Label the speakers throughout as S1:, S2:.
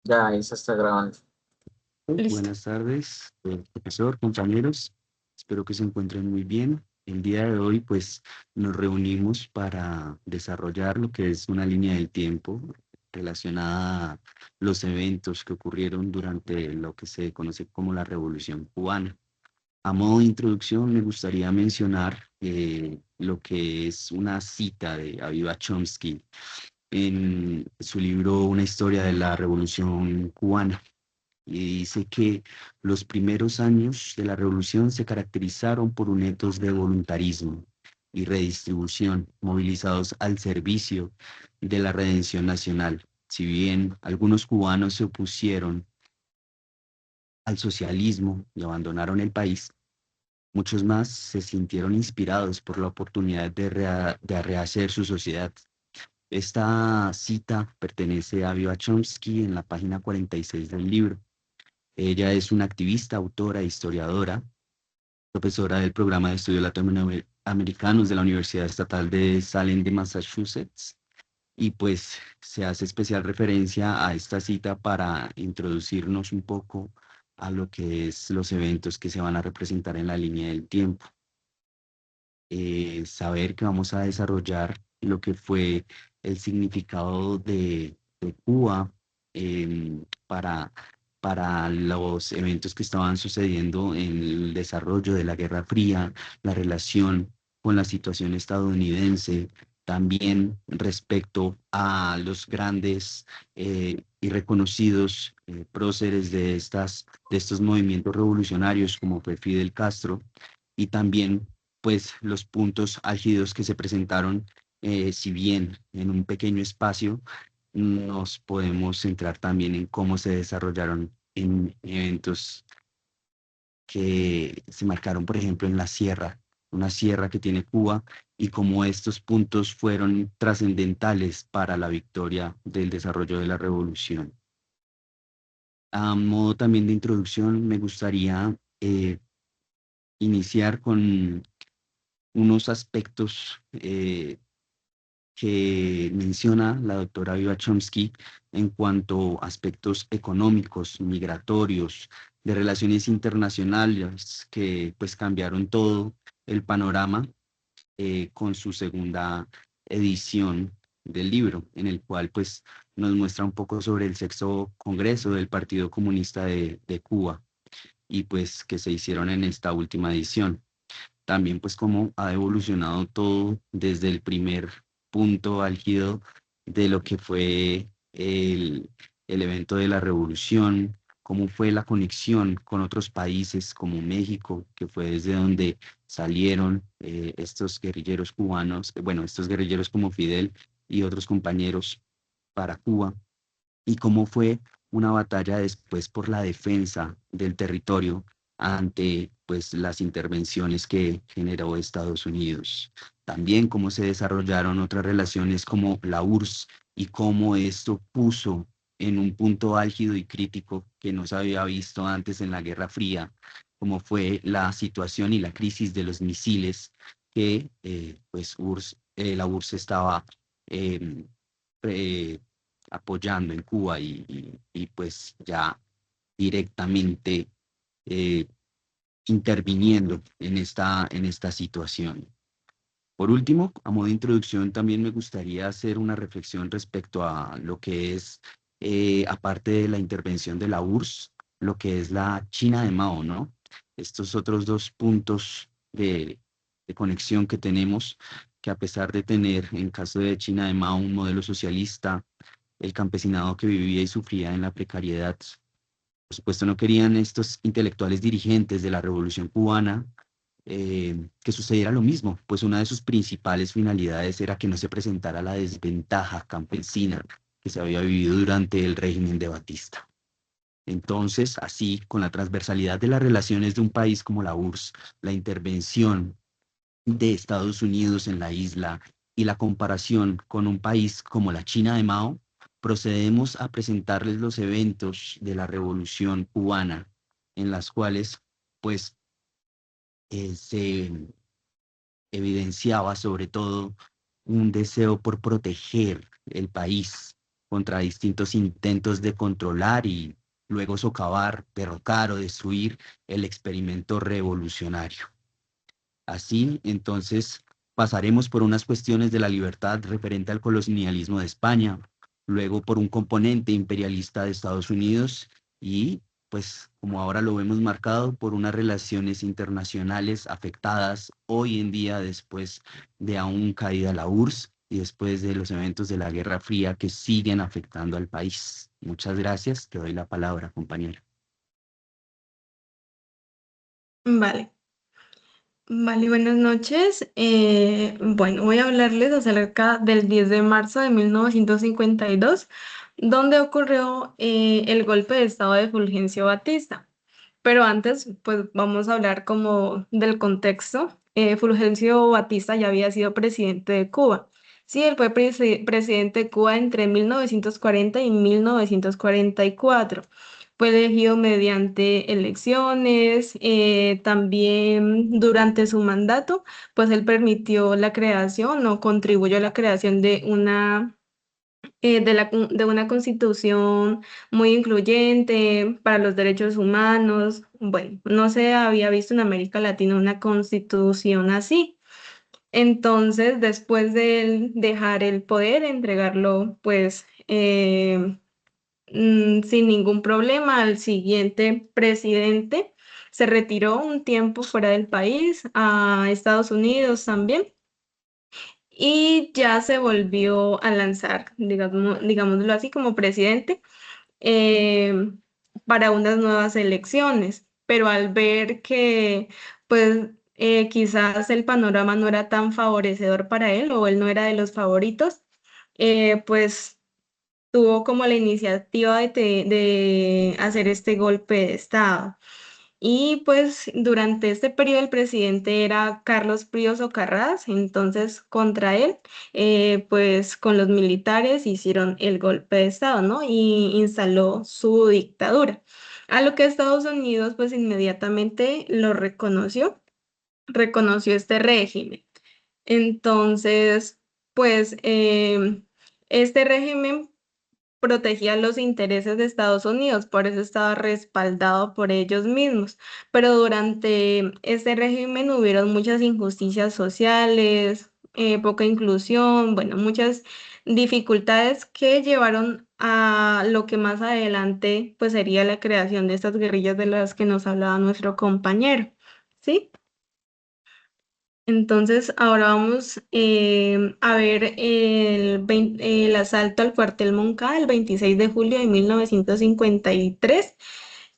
S1: Ya, ahí se está grabando.
S2: Listo.
S3: Buenas tardes, profesor, compañeros. Espero que se encuentren muy bien. El día de hoy, pues, nos reunimos para desarrollar lo que es una línea del tiempo relacionada a los eventos que ocurrieron durante lo que se conoce como la Revolución Cubana. A modo de introducción, me gustaría mencionar lo que es una cita de Aviva Chomsky en su libro Una historia de la Revolución Cubana y dice que los primeros años de la revolución se caracterizaron por un ethos de voluntarismo y redistribución movilizados al servicio de la redención nacional. Si bien algunos cubanos se opusieron al socialismo y abandonaron el país, muchos más se sintieron inspirados por la oportunidad de rehacer su sociedad. Esta cita pertenece a Aviva Chomsky en la página 46 del libro. Ella es una activista, autora, historiadora, profesora del programa de estudios latinoamericanos de la Universidad Estatal de Salem de Massachusetts. Y pues se hace especial referencia a esta cita para introducirnos un poco a lo que es los eventos que se van a representar en la línea del tiempo. Saber que vamos a desarrollar lo que fue el significado de Cuba para, para los eventos que estaban sucediendo en el desarrollo de la Guerra Fría, la relación con la situación estadounidense, también respecto a los grandes y reconocidos próceres de estos movimientos revolucionarios como fue Fidel Castro, y también pues los puntos álgidos que se presentaron, si bien en un pequeño espacio, nos podemos centrar también en cómo se desarrollaron en eventos que se marcaron, por ejemplo, en la sierra, una sierra que tiene Cuba, y cómo estos puntos fueron trascendentales para la victoria del desarrollo de la revolución. A modo también de introducción, me gustaría iniciar con unos aspectos que menciona la doctora Viva Chomsky en cuanto a aspectos económicos, migratorios, de relaciones internacionales, que pues cambiaron todo el panorama con su segunda edición del libro, en el cual pues nos muestra un poco sobre el sexto congreso del Partido Comunista de Cuba y pues que se hicieron en esta última edición. También pues cómo ha evolucionado todo desde el primer punto álgido de lo que fue el evento de la revolución, cómo fue la conexión con otros países como México, que fue desde donde salieron estos guerrilleros cubanos, bueno, estos guerrilleros como Fidel y otros compañeros para Cuba, y cómo fue una batalla después por la defensa del territorio ante pues las intervenciones que generó Estados Unidos. También cómo se desarrollaron otras relaciones como la URSS y cómo esto puso en un punto álgido y crítico que no se había visto antes en la Guerra Fría, como fue la situación y la crisis de los misiles que pues la URSS estaba eh, eh, apoyando en Cuba y pues ya directamente eh, interviniendo en esta situación. Por último, a modo de introducción, también me gustaría hacer una reflexión respecto a lo que es, aparte de la intervención de la URSS, lo que es la China de Mao, ¿no? Estos otros dos puntos de conexión que tenemos, que a pesar de tener, en caso de China de Mao, un modelo socialista, el campesinado que vivía y sufría en la precariedad, por supuesto no querían estos intelectuales dirigentes de la Revolución Cubana que sucediera lo mismo, pues una de sus principales finalidades era que no se presentara la desventaja campesina que se había vivido durante el régimen de Batista. Entonces, así, con la transversalidad de las relaciones de un país como la URSS, la intervención de Estados Unidos en la isla y la comparación con un país como la China de Mao, procedemos a presentarles los eventos de la Revolución Cubana, en las cuales, pues, se evidenciaba sobre todo un deseo por proteger el país contra distintos intentos de controlar y luego socavar, derrocar o destruir el experimento revolucionario. Así, entonces, pasaremos por unas cuestiones de la libertad referente al colonialismo de España, luego por un componente imperialista de Estados Unidos y, pues, como ahora lo vemos marcado, por unas relaciones internacionales afectadas hoy en día después de aún caída la URSS y después de los eventos de la Guerra Fría que siguen afectando al país. Muchas gracias. Te doy la palabra, compañero.
S1: Vale, vale, buenas noches. Bueno, voy a hablarles acerca del 10 de marzo de 1952, donde ocurrió el golpe de estado de Fulgencio Batista. Pero antes, pues vamos a hablar como del contexto. Fulgencio Batista ya había sido presidente de Cuba. Sí, él fue presidente de Cuba entre 1940 y 1944. Fue elegido mediante elecciones, también durante su mandato, pues él permitió la creación o contribuyó a la creación de una constitución muy incluyente para los derechos humanos. Bueno, no se había visto en América Latina una constitución así. Entonces, después de él dejar el poder, entregarlo, pues, sin ningún problema al siguiente presidente, se retiró un tiempo fuera del país, a Estados Unidos también, y ya se volvió a lanzar, digámoslo así, como presidente eh, para unas nuevas elecciones, pero al ver que pues quizás el panorama no era tan favorecedor para él o él no era de los favoritos, pues tuvo como la iniciativa de hacer este golpe de estado. Y pues durante este periodo el presidente era Carlos Príos Carras, entonces contra él, pues con los militares hicieron el golpe de estado, ¿no? Y instaló su dictadura. A lo que Estados Unidos pues inmediatamente lo reconoció este régimen. Entonces, pues este régimen protegía los intereses de Estados Unidos, por eso estaba respaldado por ellos mismos. Pero durante este régimen hubieron muchas injusticias sociales, poca inclusión, bueno, muchas dificultades que llevaron a lo que más adelante pues sería la creación de estas guerrillas de las que nos hablaba nuestro compañero. ¿Sí? Entonces, ahora vamos a ver el asalto al cuartel Moncada el 26 de julio de 1953,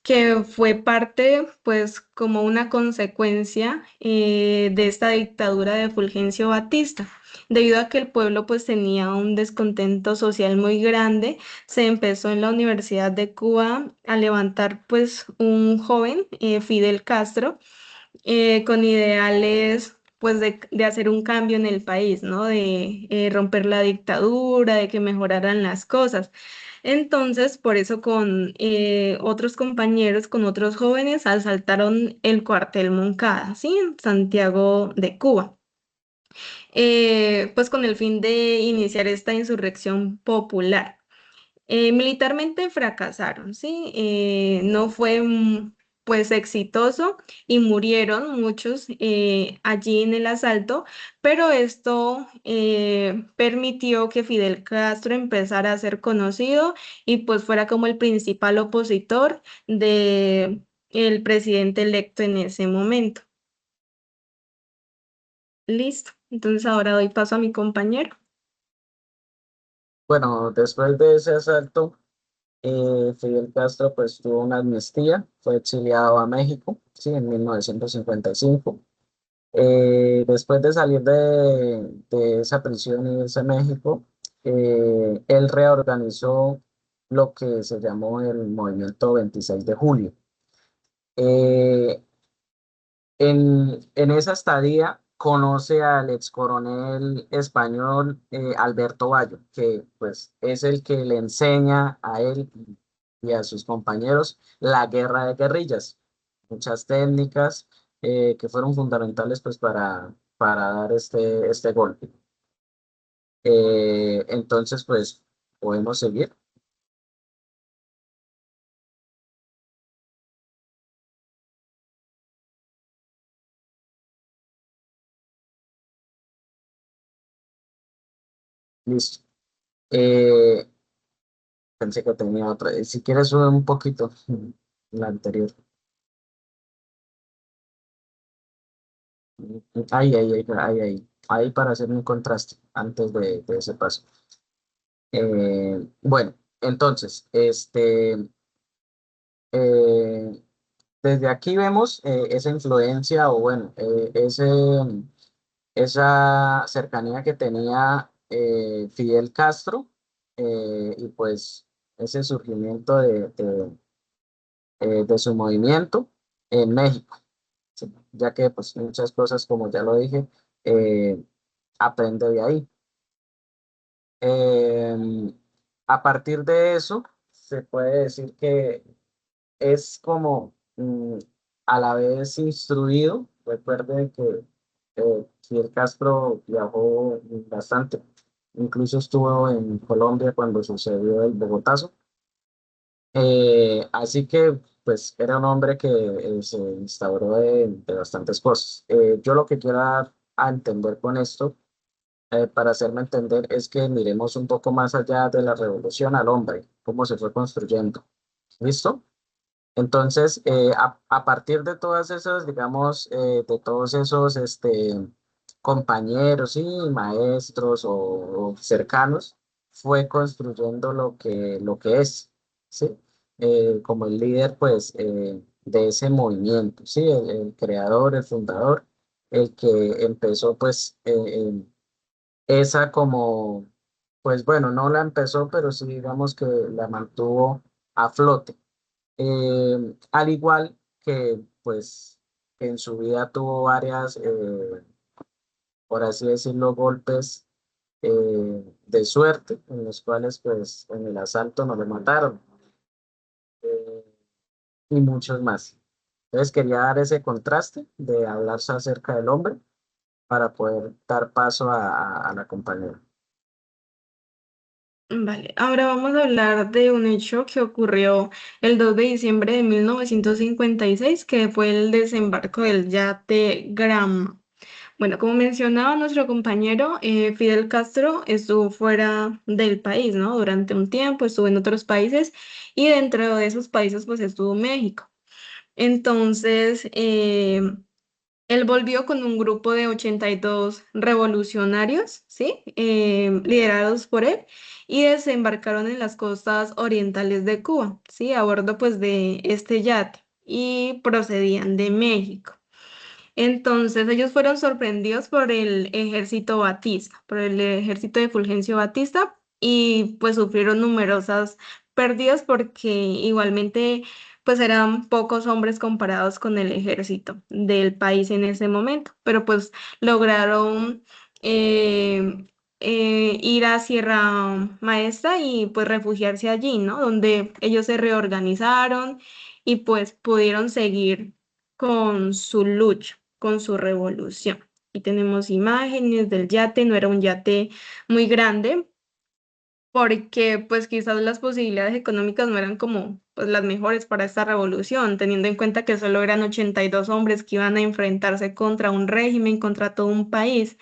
S1: que fue parte, pues, como una consecuencia de esta dictadura de Fulgencio Batista. Debido a que el pueblo pues tenía un descontento social muy grande, se empezó en la Universidad de Cuba a levantar pues un joven, Fidel Castro, con ideales pues de hacer un cambio en el país, ¿no? De romper la dictadura, de que mejoraran las cosas. Entonces, por eso con otros compañeros, con otros jóvenes, asaltaron el cuartel Moncada, ¿sí? En Santiago de Cuba. Pues con el fin de iniciar esta insurrección popular. Militarmente fracasaron, ¿sí? No fue pues exitoso y murieron muchos allí en el asalto, pero esto permitió que Fidel Castro empezara a ser conocido y pues fuera como el principal opositor de el presidente electo en ese momento. Listo. Entonces ahora doy paso a mi compañero.
S2: Bueno, después de ese asalto, Fidel Castro pues tuvo una amnistía, fue exiliado a México, sí, en 1955. Después de salir de esa prisión y irse a México, él reorganizó lo que se llamó el Movimiento 26 de Julio. Eh, en esa estadía conoce al ex coronel español Alberto Bayo, que pues es el que le enseña a él y a sus compañeros la guerra de guerrillas, muchas técnicas que fueron fundamentales pues para dar este golpe. Entonces pues podemos seguir. Listo. Eh, Pensé que tenía otra. Si quieres, sube un poquito la anterior. Ahí para hacer un contraste antes de ese paso. Bueno, entonces, eh, desde aquí vemos esa influencia o bueno, esa cercanía que tenía Fidel Castro y pues ese surgimiento de su movimiento en México, ¿sí? Ya que pues muchas cosas, como ya lo dije, eh, aprende de ahí. Eh, a partir de eso, se puede decir que es como a la vez instruido. Recuerde que Fidel Castro viajó bastante, incluso estuvo en Colombia cuando sucedió el Bogotazo. Así que, pues, era un hombre que se instauró de bastantes cosas. Yo lo que quiero dar a entender con esto, para hacerme entender, es que miremos un poco más allá de la revolución al hombre, cómo se fue construyendo. ¿Listo? Entonces, a partir de todas esas, digamos, de todos esos compañeros y maestros o cercanos, fue construyendo lo que es, ¿sí? Como el líder, pues, de ese movimiento, ¿sí? El creador, el fundador, el que empezó, pues, esa como, pues, bueno, no la empezó, pero sí, digamos que la mantuvo a flote. Al igual que, pues, en su vida tuvo varias, por así decirlo, golpes de suerte, en los cuales, pues, en el asalto no le mataron, eh, y muchos más. Entonces, quería dar ese contraste de hablarse acerca del hombre para poder dar paso a la compañera.
S1: Vale, ahora vamos a hablar de un hecho que ocurrió el 2 de diciembre de 1956, que fue el desembarco del yate Granma. Bueno, como mencionaba nuestro compañero, Fidel Castro estuvo fuera del país, ¿no? Durante un tiempo, estuvo en otros países y dentro de esos países pues estuvo México. Entonces, él volvió con un grupo de 82 revolucionarios, ¿sí? Liderados por él, y desembarcaron en las costas orientales de Cuba, ¿sí? A bordo, pues, de este yate, y procedían de México. Entonces, ellos fueron sorprendidos por el ejército Batista, por el ejército de Fulgencio Batista, y pues sufrieron numerosas pérdidas porque igualmente pues eran pocos hombres comparados con el ejército del país en ese momento, pero pues lograron eh, ir a Sierra Maestra y pues refugiarse allí, ¿no? Donde ellos se reorganizaron y pues pudieron seguir con su lucha, con su revolución. Y tenemos imágenes del yate, no era un yate muy grande, porque pues quizás las posibilidades económicas no eran como pues, las mejores para esta revolución, teniendo en cuenta que solo eran 82 hombres que iban a enfrentarse contra un régimen, contra todo un país.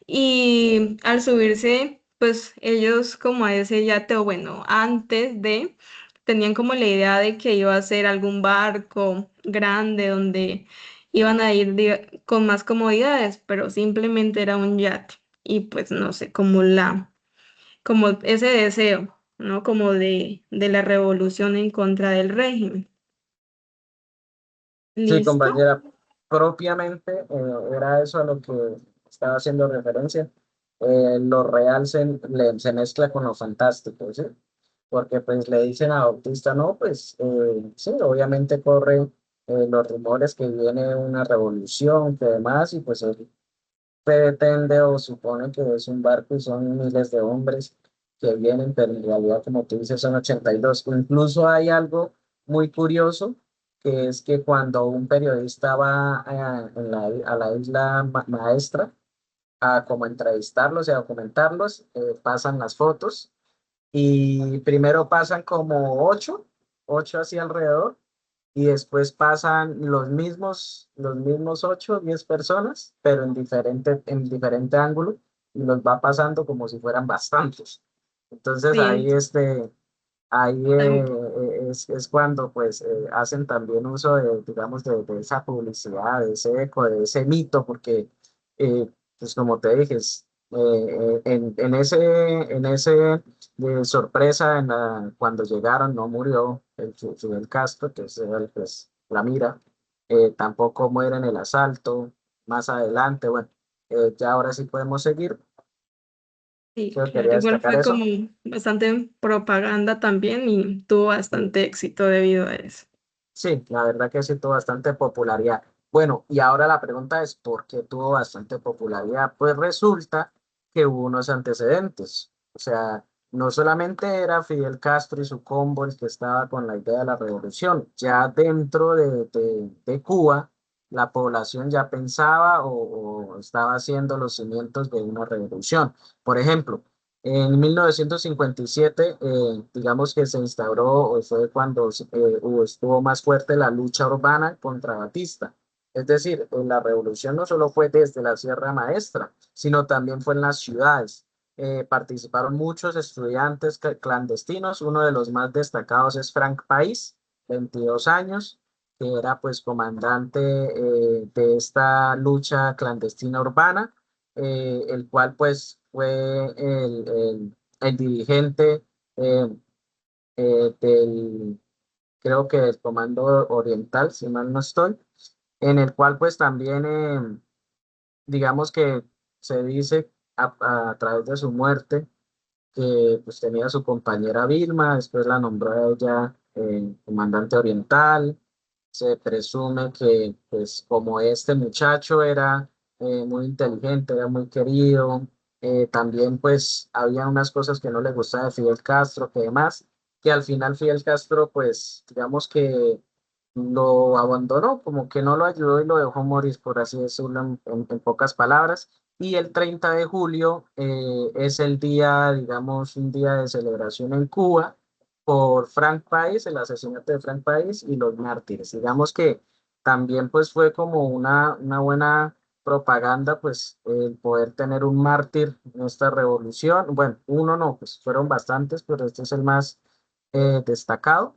S1: Y al subirse, pues ellos como a ese yate, o bueno, antes de, tenían como la idea de que iba a ser algún barco grande donde iban a ir con más comodidades, pero simplemente era un yate. Y pues no sé, como ese deseo, ¿no? Como de la revolución en contra del régimen.
S2: Sí,
S1: ¿Listo?
S2: compañera, propiamente era eso a lo que estaba haciendo referencia. Lo real se mezcla con lo fantástico, ¿sí? Porque pues le dicen a Bautista, no, pues sí, obviamente corren los rumores que viene una revolución, que demás, y pues él pretende o supone que es un barco y son miles de hombres que vienen, pero en realidad, como tú dices, son 82. Incluso hay algo muy curioso, que es que cuando un periodista va a la isla maestra a como entrevistarlos y a documentarlos, pasan las fotos y primero pasan como ocho así alrededor, y después pasan los mismos 8 o 10 personas, pero en diferente ángulo, y los va pasando como si fueran bastantes. Entonces
S1: Sí,
S2: ahí ahí
S1: tam-
S2: es cuando pues hacen también uso de, digamos, de esa publicidad, de ese eco, de ese mito, porque pues como te dije, en ese de sorpresa cuando llegaron no murió Fidel Castro, que es pues, la mira, tampoco muere en el asalto, más adelante, bueno, ya ahora sí podemos seguir,
S1: sí,
S2: yo
S1: claro,
S2: quería
S1: igual
S2: destacar
S1: fue
S2: eso.
S1: como bastante propaganda también y tuvo
S2: Sí.
S1: bastante éxito debido a eso.
S2: Sí, la verdad que sí tuvo bastante popularidad. Bueno, y ahora la pregunta es, ¿por qué tuvo bastante popularidad? Pues resulta que hubo unos antecedentes. O sea, no solamente era Fidel Castro y su combo el que estaba con la idea de la revolución, ya dentro de Cuba, la población ya pensaba o estaba haciendo los cimientos de una revolución. Por ejemplo, en 1957, digamos que se instauró, o fue cuando estuvo más fuerte la lucha urbana contra Batista. Es decir, la revolución no solo fue desde la Sierra Maestra, sino también fue en las ciudades. Participaron muchos estudiantes clandestinos. Uno de los más destacados es Frank País, 22 años, que era pues comandante de esta lucha clandestina urbana, el cual pues fue el dirigente eh, creo que del Comando Oriental, si mal no estoy, en el cual pues también, digamos que se dice a través de su muerte, que pues tenía a su compañera Vilma, después la nombró a ella comandante oriental. Se presume que pues como este muchacho era muy inteligente, era muy querido, también pues había unas cosas que no le gustaba de Fidel Castro, que demás, que al final Fidel Castro pues digamos que lo abandonó, como que no lo ayudó y lo dejó morir, por así decirlo en pocas palabras. Y el 30 de julio es el día, digamos, un día de celebración en Cuba por Frank País, el asesinato de Frank País y los mártires. Digamos que también pues fue como una buena propaganda, pues el poder tener un mártir en esta revolución. Bueno, uno no, pues fueron bastantes, pero este es el más destacado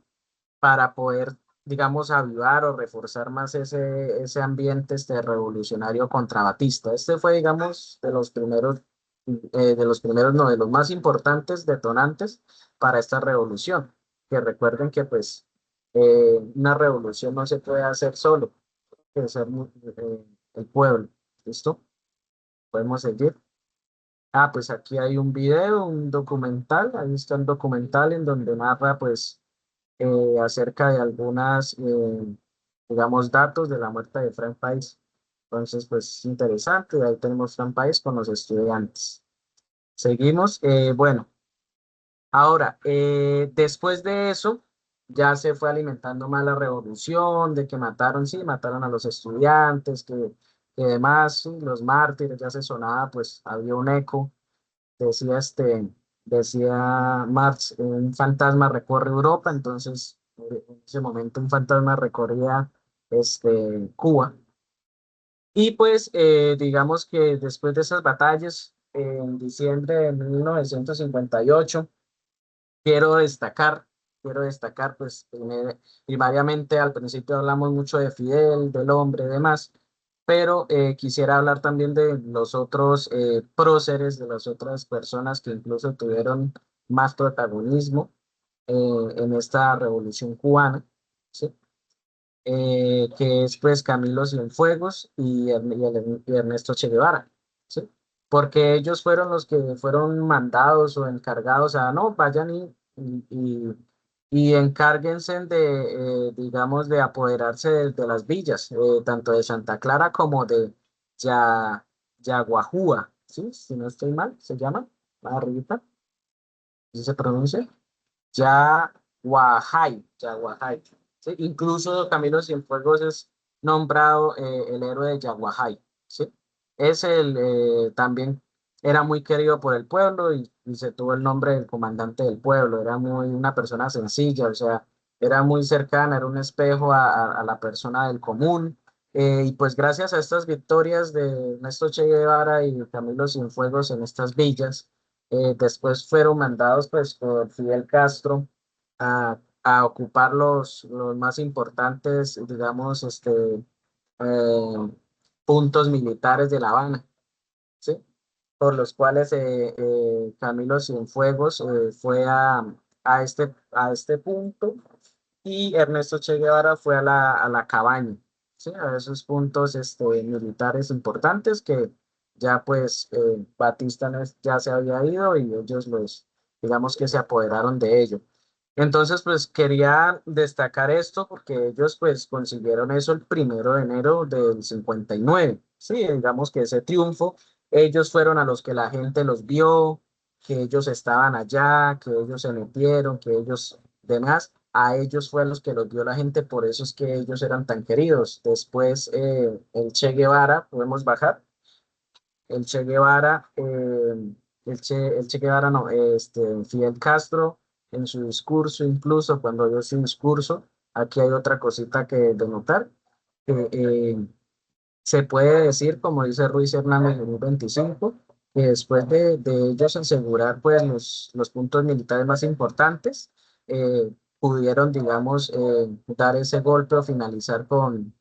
S2: para poder, digamos, avivar o reforzar más ese ambiente revolucionario contra Batista. Este fue, digamos, no, de los más importantes detonantes para esta revolución. Que recuerden que, pues, una revolución no se puede hacer solo, tiene que ser el pueblo. ¿Listo? Podemos seguir. Ah, pues aquí hay un video, un documental, ahí está un documental en donde narra, pues, acerca de algunas, digamos, datos de la muerte de Frank País. Entonces, pues es interesante. Ahí tenemos Frank País con los estudiantes. Seguimos. Bueno, ahora, después de eso, ya se fue alimentando más la revolución, de que mataron, sí, mataron a los estudiantes, que demás, sí, los mártires, ya se sonaba, pues había un eco. Decía decía Marx, un fantasma recorre Europa, entonces en ese momento un fantasma recorría Cuba. Y pues digamos que después de esas batallas, en diciembre de 1958, quiero destacar, quiero destacar, pues primariamente al principio hablamos mucho de Fidel, del hombre y demás, pero quisiera hablar también de los otros próceres, de las otras personas que incluso tuvieron más protagonismo en esta revolución cubana, ¿sí? Que es pues Camilo Cienfuegos y Ernesto Che Guevara, ¿sí? Porque ellos fueron los que fueron mandados o encargados a, no, vayan y encárguense de, digamos, de apoderarse de las villas, tanto de Santa Clara como de Yaguajúa, ¿sí? Si no estoy mal, se llama, más arribita, ¿sí se pronuncia? Yaguajay. ¿Sí? Incluso Camilo Cienfuegos es nombrado el héroe de Yaguajay. ¿Sí? También era muy querido por el pueblo y y se tuvo el nombre del comandante del pueblo. Era muy una persona sencilla, o sea, era muy cercana, era un espejo a la persona del común. Y pues gracias a estas victorias de Ernesto Che Guevara y Camilo Cienfuegos en estas villas, después fueron mandados pues por Fidel Castro a ocupar los más importantes, digamos, eh, puntos militares de La Habana, ¿sí? Por los cuales Camilo Cienfuegos fue a este punto y Ernesto Che Guevara fue a la cabaña, ¿sí? A esos puntos militares importantes que ya pues Batista ya se había ido y ellos digamos que se apoderaron de ello. Entonces, pues quería destacar esto porque ellos pues consiguieron eso el 1 de enero del 59. Sí, digamos que ese triunfo, ellos fueron a los que la gente los vio, que ellos estaban allá, que ellos se metieron, que ellos demás, a ellos fue a los que los vio la gente, por eso es que ellos eran tan queridos. Después, el Che Guevara, podemos bajar, el Che Guevara, el Che Guevara no, Fidel Castro, en su discurso, incluso cuando dio su discurso, aquí hay otra cosita que denotar, que se puede decir, como dice Ruiz Hernández en el 25, que después de ellos asegurar pues los puntos militares más importantes, pudieron, digamos, dar ese golpe o finalizar con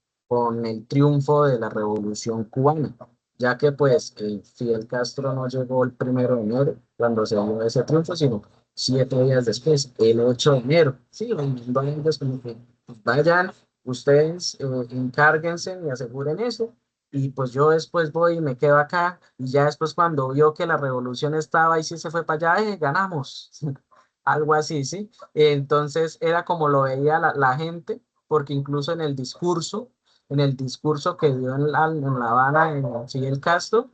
S2: el triunfo de la Revolución Cubana, ya que pues Fidel Castro no llegó el 1 de enero cuando se dio ese triunfo, sino 7 días después, el 8 de enero. Sí, los mandó a ellos como que pues, vayan, ustedes encárguense y aseguren eso. Y pues yo después voy y me quedo acá. Y ya después cuando vio que la revolución estaba y sí se fue para allá, ganamos. Algo así, ¿sí? Entonces era como lo veía la gente, porque incluso en el discurso que dio en La Habana, en Fidel Castro,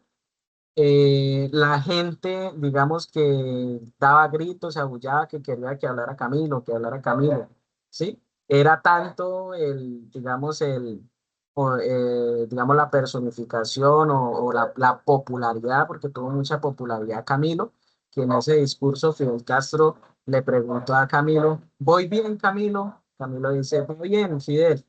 S2: la gente, digamos que daba gritos, se abullaba que quería que hablara Camilo, ¿sí? Era tanto digamos, digamos, la personificación o la popularidad, porque tuvo mucha popularidad Camilo, que en ese discurso Fidel Castro le preguntó a Camilo, ¿voy bien, Camilo? Camilo dice, voy bien, Fidel.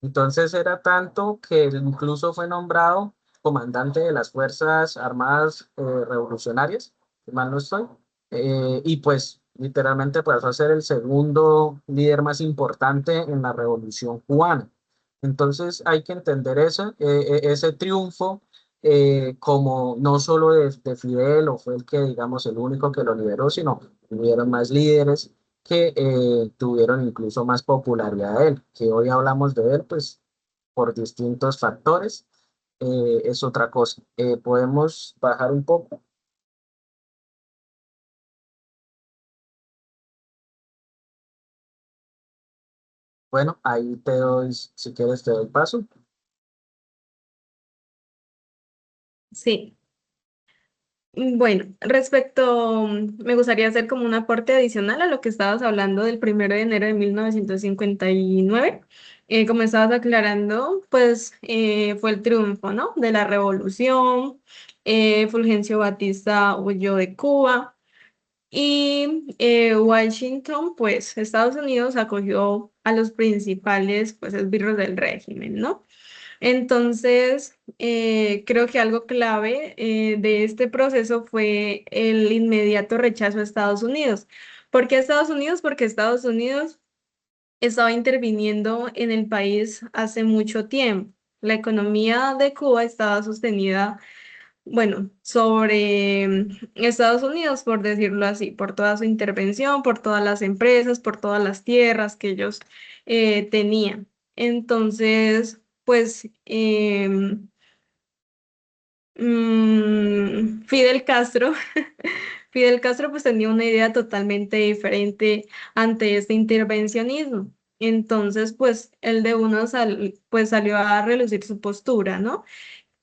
S2: Entonces era tanto que él incluso fue nombrado comandante de las Fuerzas Armadas Revolucionarias, si mal no estoy, y pues literalmente pasó a ser el segundo líder más importante en la Revolución Cubana. Entonces hay que entender eso, ese triunfo como no solo de Fidel, o fue el que, digamos, el único que lo lideró, sino hubieron más líderes que tuvieron incluso más popularidad de él, que hoy hablamos de él, pues por distintos factores, es otra cosa. Podemos bajar un poco. Bueno, ahí te doy, si quieres, te doy paso.
S1: Sí. Bueno, respecto, me gustaría hacer como un aporte adicional a lo que estabas hablando del 1 de enero de 1959. Como estabas aclarando, pues fue el triunfo, ¿no? De la revolución. Fulgencio Batista huyó de Cuba y Washington, pues Estados Unidos acogió a los principales, pues, esbirros del régimen, ¿no? Entonces, creo que algo clave de este proceso fue el inmediato rechazo a Estados Unidos. ¿Por qué a Estados Unidos? Porque Estados Unidos estaba interviniendo en el país hace mucho tiempo. La economía de Cuba estaba sostenida, bueno, sobre Estados Unidos, por decirlo así, por toda su intervención, por todas las empresas, por todas las tierras que ellos tenían. Entonces, pues Fidel Castro, Fidel Castro pues tenía una idea totalmente diferente ante este intervencionismo. Entonces, pues él de uno pues salió a relucir su postura, ¿no?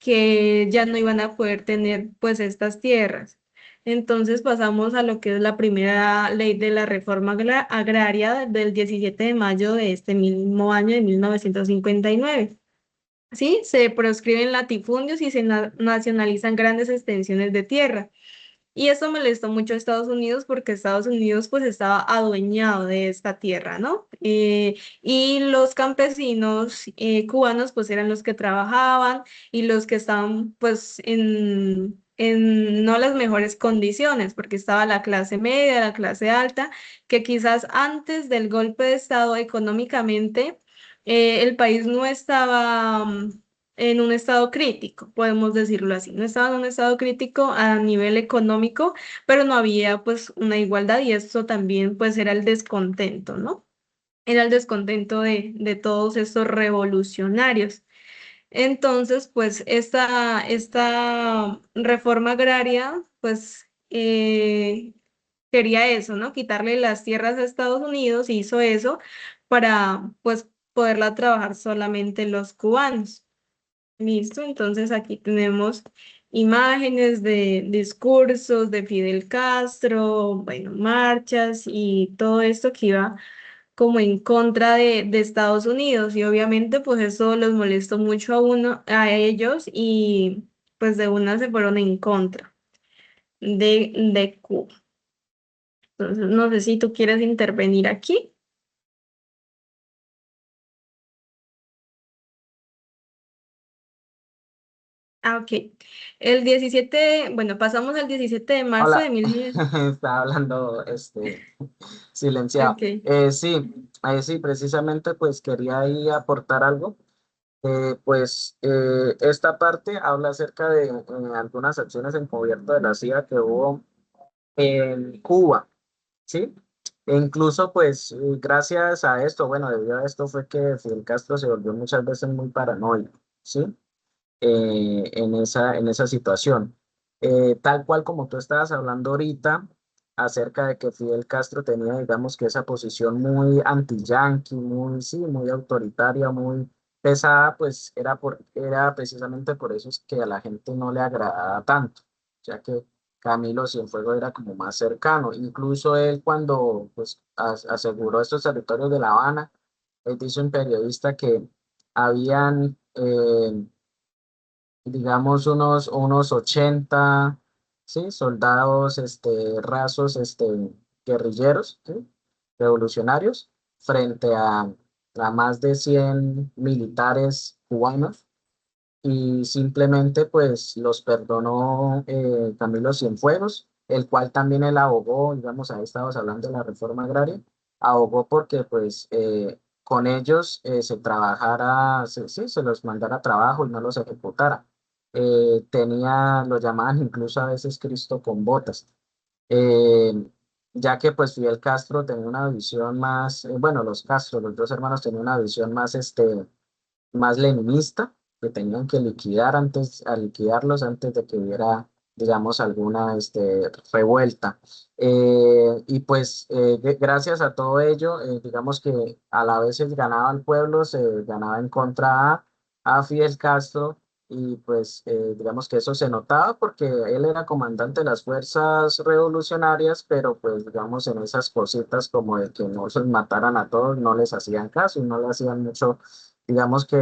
S1: Que ya no iban a poder tener pues estas tierras. Entonces pasamos a lo que es la primera ley de la reforma agraria del 17 de mayo de este mismo año de 1959. Sí, se proscriben latifundios y se nacionalizan grandes extensiones de tierra. Y eso molestó mucho a Estados Unidos porque Estados Unidos pues estaba adueñado de esta tierra, ¿no? Y los campesinos cubanos pues eran los que trabajaban y los que estaban pues en no las mejores condiciones, porque estaba la clase media, la clase alta, que quizás antes del golpe de Estado económicamente el país no estaba en un estado crítico, podemos decirlo así. No estaba en un estado crítico a nivel económico, pero no había pues una igualdad y eso también pues era el descontento, ¿no? Era el descontento de todos estos revolucionarios. Entonces, pues esta reforma agraria, pues quería eso, ¿no? Quitarle las tierras a Estados Unidos y hizo eso para, pues, poderla trabajar solamente los cubanos. Listo, entonces aquí tenemos imágenes de discursos de Fidel Castro, bueno, marchas y todo esto que iba como en contra de Estados Unidos y obviamente pues eso los molestó mucho a ellos y pues de una se fueron en contra de Cuba. Entonces no sé si tú quieres intervenir aquí. Ah, ok. El 17, bueno, pasamos al 17 de marzo de
S2: Hola,
S1: 1900.
S2: estaba hablando silenciado.
S1: Ok.
S2: Sí, precisamente pues quería ahí aportar algo. Esta parte habla acerca de algunas acciones encubiertas de la CIA que hubo en Cuba, ¿sí? E incluso pues gracias a esto, bueno, debido a esto fue que Fidel Castro se volvió muchas veces muy paranoico, ¿sí? En esa situación. Tal cual como tú estabas hablando ahorita acerca de que Fidel Castro tenía, digamos que esa posición muy anti-yanqui, muy, sí, muy autoritaria, muy pesada, pues era precisamente por eso es que a la gente no le agradaba tanto, ya que Camilo Cienfuegos era como más cercano. Incluso él cuando pues, aseguró estos territorios de La Habana, él dice un periodista que habían digamos unos 80, ¿sí? Soldados rasos guerrilleros, ¿sí? Revolucionarios frente a más de 100 militares cubanos y simplemente pues los perdonó Camilo Cienfuegos, el cual también él abogó, digamos, ahí estábamos hablando de la reforma agraria, abogó porque pues con ellos se trabajara, sí, se los mandara a trabajo y no los ejecutara. Lo llamaban incluso a veces Cristo con botas, eh, ya que pues Fidel Castro tenía una visión más, bueno, los Castro, los dos hermanos tenían una visión más más leninista, que tenían que liquidar a liquidarlos antes de que hubiera, digamos, alguna revuelta. Y pues gracias a todo ello, digamos que a la vez se ganaba el pueblo, se ganaba en contra a Fidel Castro. Y pues digamos que eso se notaba porque él era comandante de las fuerzas revolucionarias, pero pues digamos en esas cositas como de que no se mataran a todos, no les hacían caso y no le hacían mucho, digamos que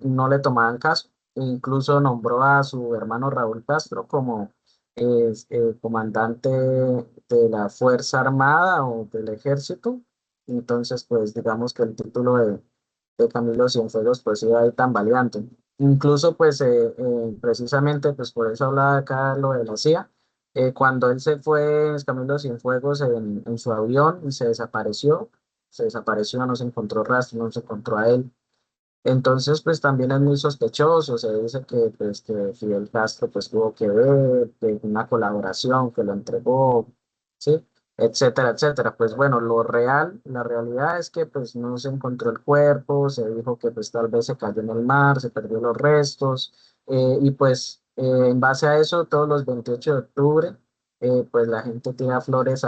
S2: no le tomaban caso. E incluso nombró a su hermano Raúl Castro como comandante de la Fuerza Armada o del Ejército. Entonces, pues digamos que el título de Camilo Cienfuegos pues iba ahí tan valiente. Incluso pues precisamente pues por eso hablaba acá lo de la CIA. Cuando él se fue, Camilo Cienfuegos en su avión y se desapareció, no se encontró rastro, no se encontró a él. Entonces, pues también es muy sospechoso, se dice que, pues, que Fidel Castro pues tuvo que ver, que una colaboración que lo entregó, ¿sí? Etcétera, etcétera. Pues bueno, la realidad es que pues no se encontró el cuerpo, se dijo que pues tal vez se cayó en el mar, se perdió los restos, y pues en base a eso, todos los 28 de octubre, pues la gente tira flores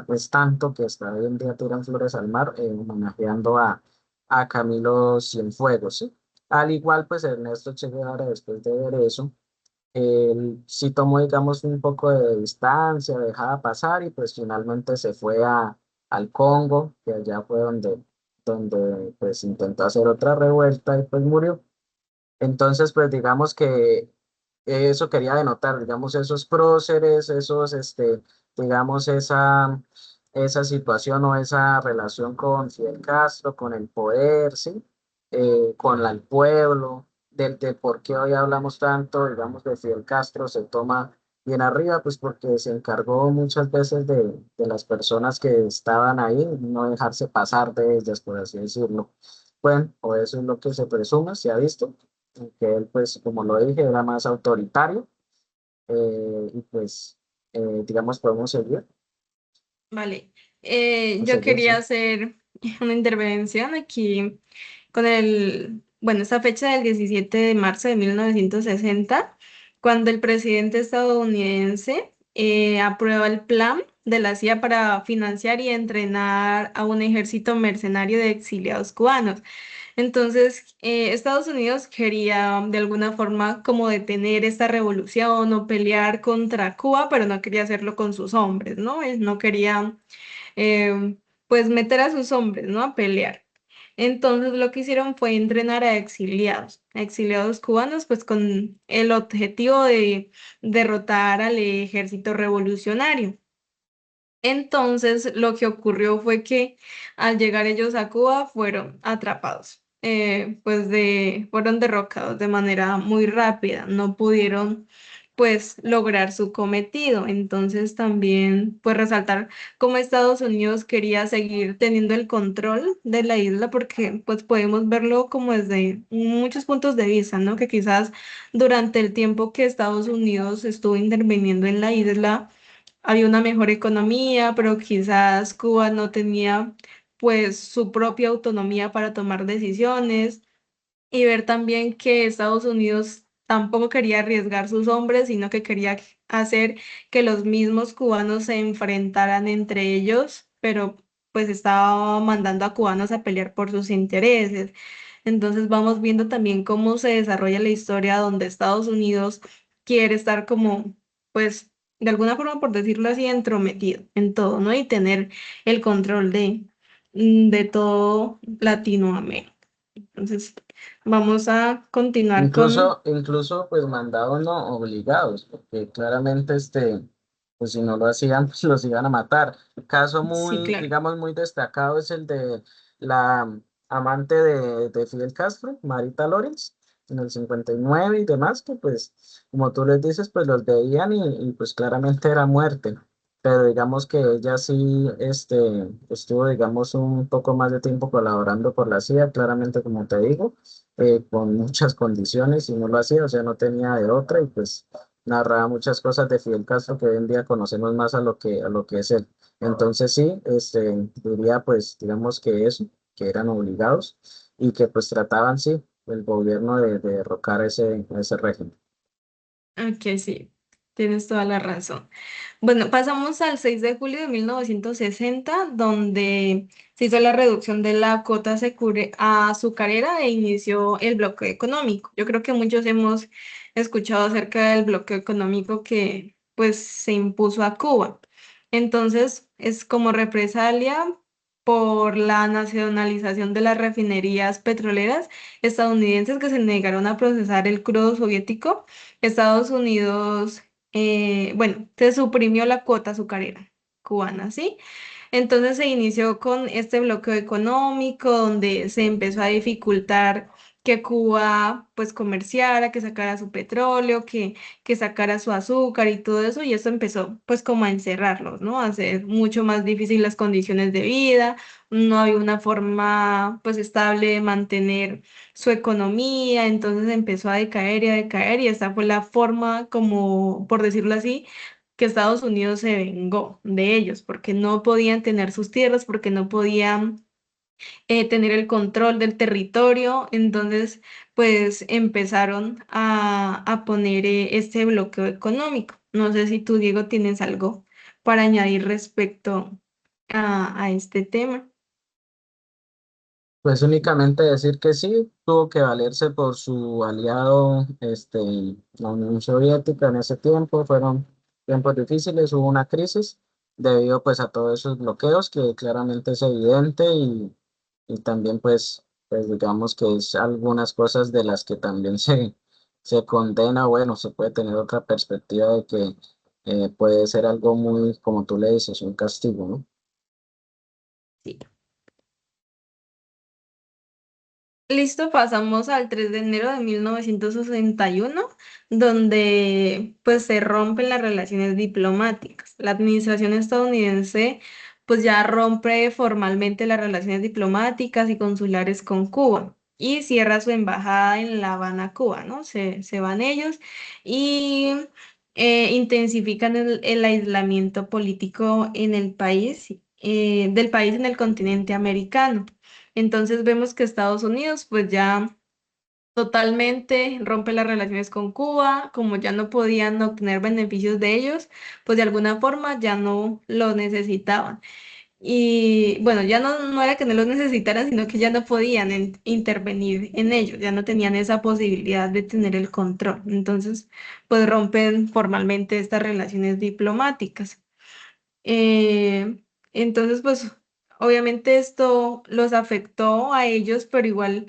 S2: pues tanto que hasta hoy en día tiran flores al mar, homenajeando a Camilo Cienfuegos, ¿sí? Al igual, pues Ernesto Che Guevara, después de ver eso, él sí tomó, digamos, un poco de distancia, dejaba pasar y pues finalmente se fue al Congo, que allá fue donde pues intentó hacer otra revuelta y pues murió. Entonces, pues digamos que eso quería denotar, digamos, esos próceres, esos, digamos, esa situación o esa relación con Fidel Castro, con el poder, ¿sí? El pueblo, del por qué hoy hablamos tanto, digamos, de Fidel Castro se toma bien arriba, pues porque se encargó muchas veces de las personas que estaban ahí, no dejarse pasar de ellas, por así decirlo. Bueno, o eso es lo que se presume, se ha visto que él, pues, como lo dije, era más autoritario y pues, digamos, podemos seguir,
S1: Vale,
S2: pues,
S1: yo
S2: seguir,
S1: quería
S2: sí.
S1: hacer una intervención aquí con bueno, esta fecha del 17 de marzo de 1960, cuando el presidente estadounidense aprueba el plan de la CIA para financiar y entrenar a un ejército mercenario de exiliados cubanos. Entonces, Estados Unidos quería de alguna forma como detener esta revolución o pelear contra Cuba, pero no quería hacerlo con sus hombres, ¿no? Él no quería pues meter a sus hombres, ¿no? A pelear. Entonces lo que hicieron fue entrenar a exiliados cubanos, pues con el objetivo de derrotar al ejército revolucionario. Entonces, lo que ocurrió fue que al llegar ellos a Cuba fueron atrapados, fueron derrocados de manera muy rápida, no pudieron pues lograr su cometido. Entonces también pues resaltar cómo Estados Unidos quería seguir teniendo el control de la isla porque pues podemos verlo como desde muchos puntos de vista, ¿no? Que quizás durante el tiempo que Estados Unidos estuvo interviniendo en la isla, había una mejor economía, pero quizás Cuba no tenía pues su propia autonomía para tomar decisiones y ver también que Estados Unidos tampoco quería arriesgar sus hombres, sino que quería hacer que los mismos cubanos se enfrentaran entre ellos, pero pues estaba mandando a cubanos a pelear por sus intereses. Entonces vamos viendo también cómo se desarrolla la historia donde Estados Unidos quiere estar como, pues, de alguna forma, por decirlo así, entrometido en todo, ¿no? Y tener el control de todo Latinoamérica. Entonces, vamos a continuar con...
S2: Incluso, pues, mandados no obligados, porque claramente, pues, si no lo hacían, pues, los iban a matar. El caso
S1: Sí,
S2: muy,
S1: claro.
S2: digamos, muy destacado es el de la amante de Fidel Castro, Marita Lorenz, en el 59 y demás, que pues, como tú les dices, pues los veían pues claramente era muerte. Pero digamos que ella sí, estuvo, digamos, un poco más de tiempo colaborando por la CIA, claramente, como te digo, con muchas condiciones y no lo hacía, o sea, no tenía de otra y pues narraba muchas cosas de Fidel Castro que hoy en día conocemos más a lo que es él. Entonces sí, diría pues, digamos que eso, que eran obligados y que pues trataban, sí, el gobierno de derrocar ese régimen.
S1: Ok, sí, tienes toda la razón. Bueno, pasamos al 6 de julio de 1960, donde se hizo la reducción de la cuota azucarera e inició el bloqueo económico. Yo creo que muchos hemos escuchado acerca del bloqueo económico que pues se impuso a Cuba. Entonces, es como represalia por la nacionalización de las refinerías petroleras estadounidenses que se negaron a procesar el crudo soviético. Estados Unidos, bueno, se suprimió la cuota azucarera cubana, ¿sí? Entonces se inició con este bloqueo económico donde se empezó a dificultar que Cuba pues comerciara, que sacara su petróleo, que sacara su azúcar y todo eso, y eso empezó pues como a encerrarlos, ¿no? A hacer mucho más difícil las condiciones de vida, no había una forma pues estable de mantener su economía, entonces empezó a decaer y esta fue la forma como, por decirlo así, que Estados Unidos se vengó de ellos, porque no podían tener sus tierras, porque no podían tener el control del territorio, entonces pues empezaron a poner este bloqueo económico. No sé si tú, Diego, tienes algo para añadir respecto a este tema.
S2: Pues únicamente decir que sí, tuvo que valerse por su aliado, la Unión Soviética en ese tiempo, fueron tiempos difíciles, hubo una crisis debido pues a todos esos bloqueos que claramente es evidente y también pues digamos que es algunas cosas de las que también se condena, bueno, se puede tener otra perspectiva de que puede ser algo muy, como tú le dices, un castigo, ¿no?
S1: Sí. Listo, pasamos al 3 de enero de 1961, donde pues se rompen las relaciones diplomáticas. La administración estadounidense pues ya rompe formalmente las relaciones diplomáticas y consulares con Cuba y cierra su embajada en La Habana, Cuba, ¿no? Se van ellos y intensifican el aislamiento político en el país, del país en el continente americano. Entonces vemos que Estados Unidos pues ya totalmente rompe las relaciones con Cuba, como ya no podían obtener beneficios de ellos, pues de alguna forma ya no lo necesitaban. Y bueno, ya no era que no los necesitaran, sino que ya no podían intervenir en ellos, ya no tenían esa posibilidad de tener el control. Entonces, pues rompen formalmente estas relaciones diplomáticas. Eh, entonces, pues obviamente esto los afectó a ellos, pero igual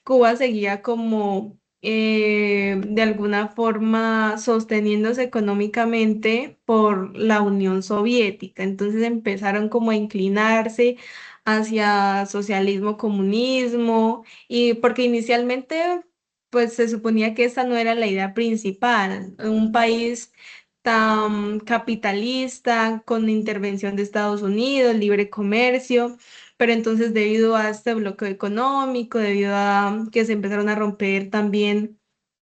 S1: Cuba seguía como de alguna forma sosteniéndose económicamente por la Unión Soviética. Entonces empezaron como a inclinarse hacia socialismo, comunismo, y porque inicialmente pues se suponía que esa no era la idea principal. Un país tan capitalista, con intervención de Estados Unidos, libre comercio, pero entonces debido a este bloqueo económico, debido a que se empezaron a romper también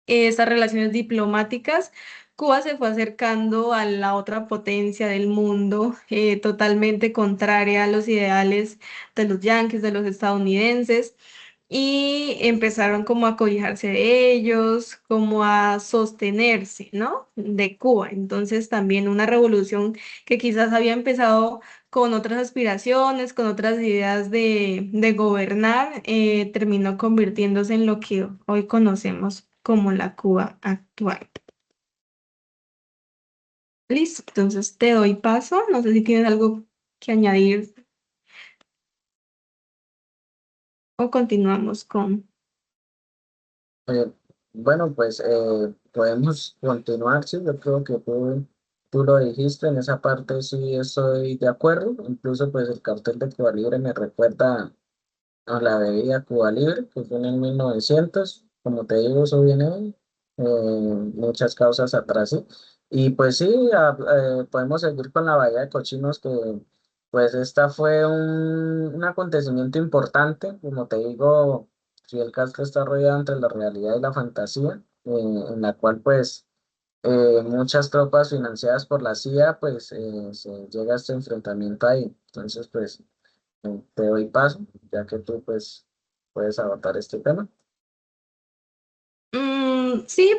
S1: esas relaciones diplomáticas, Cuba se fue acercando a la otra potencia del mundo, totalmente contraria a los ideales de los yanquis, de los estadounidenses, y empezaron como a cobijarse de ellos, como a sostenerse, ¿no? De Cuba. Entonces también una revolución que quizás había empezado con otras aspiraciones, con otras ideas de gobernar, terminó convirtiéndose en lo que hoy conocemos como la Cuba actual. Listo, entonces te doy paso. No sé si tienes algo que añadir o continuamos con...
S2: Eh, bueno, pues podemos continuar, sí, yo creo que tú lo dijiste, en esa parte sí estoy de acuerdo, incluso pues el cartel de Cuba Libre me recuerda a la bebida Cuba Libre, que fue en el 1900, como te digo, eso viene muchas causas atrás, ¿sí? Y pues sí, podemos seguir con la Bahía de Cochinos, que pues esta fue un acontecimiento importante, como te digo, Fidel Castro está rodeado entre la realidad y la fantasía, en la cual pues muchas tropas financiadas por la CIA, pues se llega a este enfrentamiento ahí. Entonces, pues te doy paso, ya que tú pues puedes abordar este tema.
S1: Sí,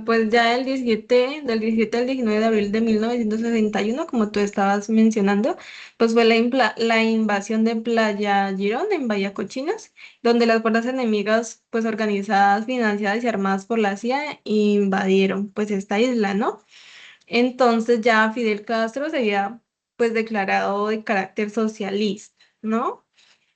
S1: pues ya del 17 al 19 de abril de 1961, como tú estabas mencionando, pues fue la invasión de Playa Girón en Bahía Cochinas, donde las fuerzas enemigas, pues organizadas, financiadas y armadas por la CIA, invadieron pues esta isla, ¿no? Entonces ya Fidel Castro se había pues declarado de carácter socialista, ¿no?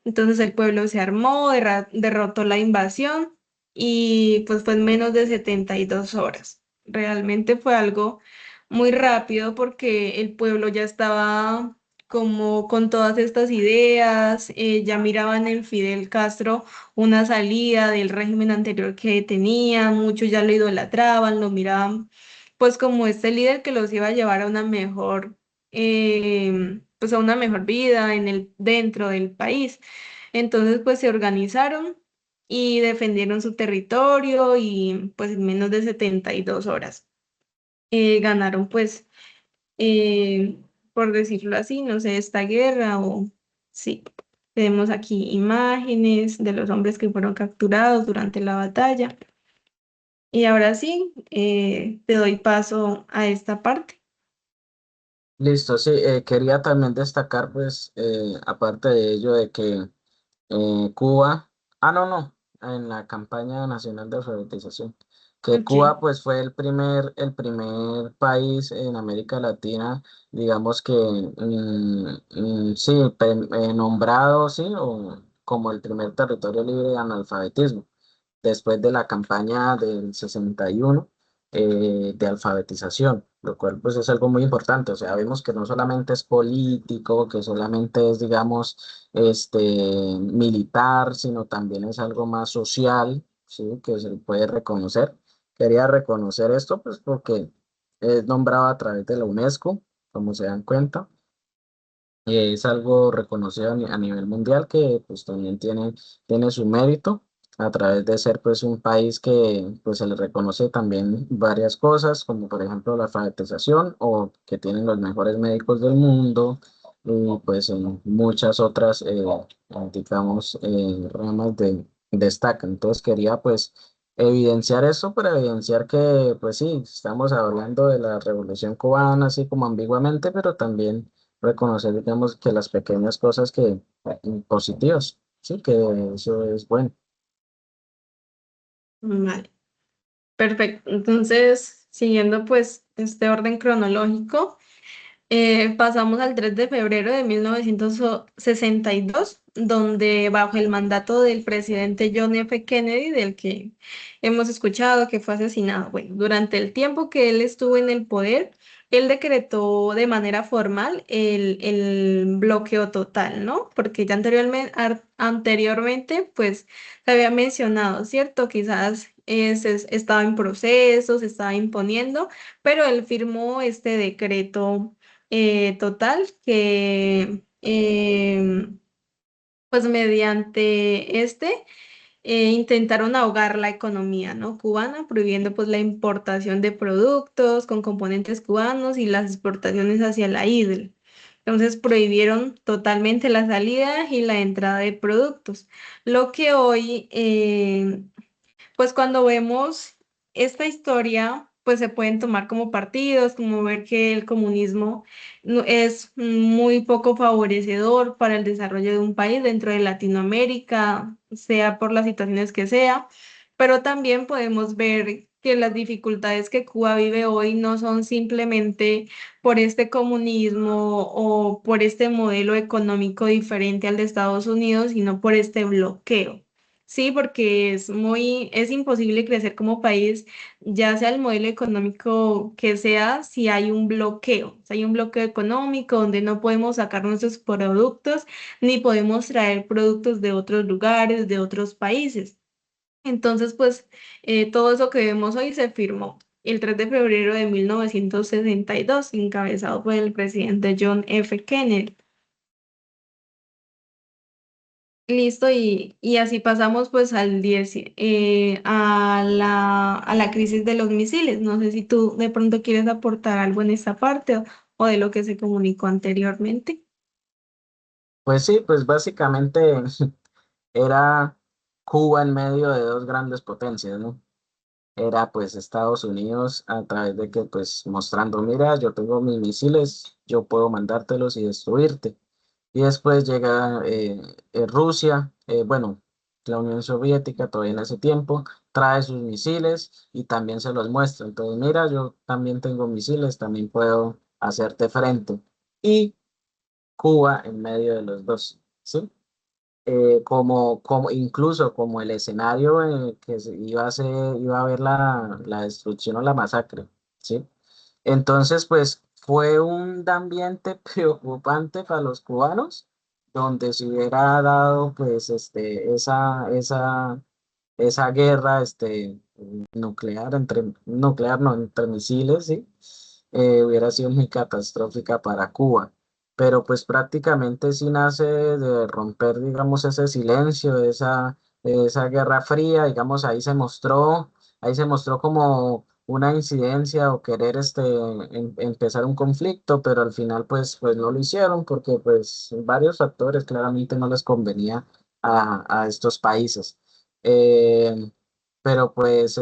S1: Entonces el pueblo se armó, derrotó la invasión y pues fue en menos de 72 horas. Realmente fue algo muy rápido porque el pueblo ya estaba como con todas estas ideas, ya miraban en Fidel Castro una salida del régimen anterior que tenía, muchos ya lo idolatraban, lo miraban pues como este líder que los iba a llevar a una mejor, pues a una mejor vida dentro del país. Entonces, pues se organizaron y defendieron su territorio y pues en menos de 72 horas ganaron pues, eh, por decirlo así, no sé, esta guerra o sí. Tenemos aquí imágenes de los hombres que fueron capturados durante la batalla. Y ahora sí, te doy paso a esta parte.
S2: Listo, sí, quería también destacar pues aparte de ello de que Cuba, no, no, en la campaña nacional de alfabetización, que
S1: Ok.
S2: Cuba pues fue el primer país en América Latina, digamos que sí, nombrado, sí, o como el primer territorio libre de analfabetismo. después de la campaña del 61 de alfabetización, lo cual pues es algo muy importante. O sea, vemos que no solamente es político, que solamente es, digamos, militar, sino también es algo más social, ¿sí? Que se puede reconocer. Quería reconocer esto pues porque es nombrado a través de la UNESCO, como se dan cuenta. Es algo reconocido a nivel mundial que pues también tiene su mérito a través de ser pues un país que pues se le reconoce también varias cosas, como por ejemplo la alfabetización o que tienen los mejores médicos del mundo y pues en muchas otras digamos ramas destacan. Entonces quería pues evidenciar eso para evidenciar que pues sí, estamos hablando de la Revolución Cubana así como ambiguamente, pero también reconocer, digamos, que las pequeñas cosas que positivas, sí, que eso es bueno.
S1: Vale, perfecto. Entonces, siguiendo pues este orden cronológico. Pasamos al 3 de febrero de 1962, donde bajo el mandato del presidente John F. Kennedy, del que hemos escuchado que fue asesinado, bueno, durante el tiempo que él estuvo en el poder, él decretó de manera formal el bloqueo total, ¿no? Porque ya anteriormente pues, se había mencionado, ¿cierto? Quizás estaba en proceso, se estaba imponiendo, pero él firmó este decreto total que pues mediante intentaron ahogar la economía, ¿no? Cubana, prohibiendo pues la importación de productos con componentes cubanos y las exportaciones hacia la isla. Entonces prohibieron totalmente la salida y la entrada de productos, lo que hoy pues cuando vemos esta historia, pues se pueden tomar como partidos, como ver que el comunismo es muy poco favorecedor para el desarrollo de un país dentro de Latinoamérica, sea por las situaciones que sea, pero también podemos ver que las dificultades que Cuba vive hoy no son simplemente por este comunismo o por este modelo económico diferente al de Estados Unidos, sino por este bloqueo. Sí, porque es imposible crecer como país, ya sea el modelo económico que sea, si hay un bloqueo. Si hay un bloqueo económico donde no podemos sacar nuestros productos, ni podemos traer productos de otros lugares, de otros países. Entonces, pues, todo eso que vemos hoy se firmó el 3 de febrero de 1962, encabezado por el presidente John F. Kennedy. Listo, y así pasamos pues a la crisis de los misiles. No sé si tú de pronto quieres aportar algo en esta parte o de lo que se comunicó anteriormente.
S2: Pues sí, pues básicamente era Cuba en medio de dos grandes potencias, ¿no? Era pues Estados Unidos a través de que pues mostrando, mira, yo tengo mis misiles, yo puedo mandártelos y destruirte. Y después llega Rusia, bueno, la Unión Soviética todavía en ese tiempo, trae sus misiles y también se los muestra. Entonces, mira, yo también tengo misiles, también puedo hacerte frente. Y Cuba en medio de los dos, ¿sí? Como incluso como el escenario que iba a haber la destrucción o la masacre, ¿sí? Entonces, pues fue un ambiente preocupante para los cubanos, donde se hubiera dado pues esa guerra nuclear no, entre misiles, ¿sí? Hubiera sido muy catastrófica para Cuba. Pero pues prácticamente sí nace de romper, digamos, ese silencio, esa guerra fría, digamos, ahí se mostró como una incidencia o querer empezar un conflicto, pero al final pues no lo hicieron porque pues varios factores claramente no les convenía a estos países. Eh, pero pues